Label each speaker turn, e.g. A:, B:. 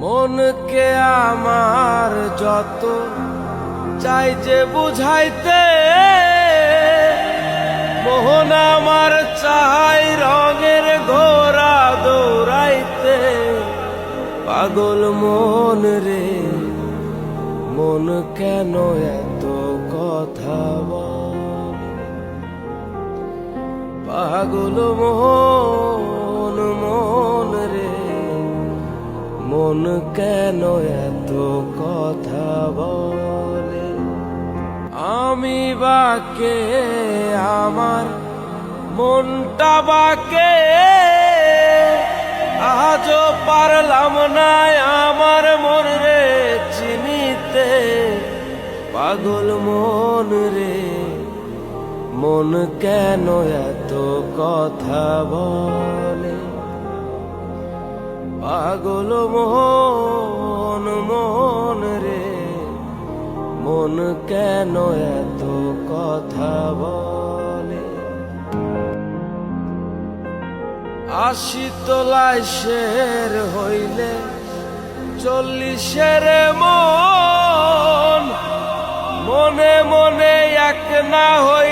A: মনকে আমার যত চাই যে বুঝাইতে, মোহন আমার চাই রঙের ঘোড়া দৌড়াইতে। পাগল মন রে, মন কেন এত কথা বলে? পাগল মন, মন রে, মন কেন এত কথা বলে? আমি বাকে, আমার মনটা বাকে, আজও পারলাম না আমার মন রে চিনিতে। পাগল মন রে, মন কেন এত কথা বলে? পাগল মন, মন রে, মন কেন এত কথা বলে? ৮০ তলায় শের হইলে ৪০-এর মন, মনে মনে এক না হই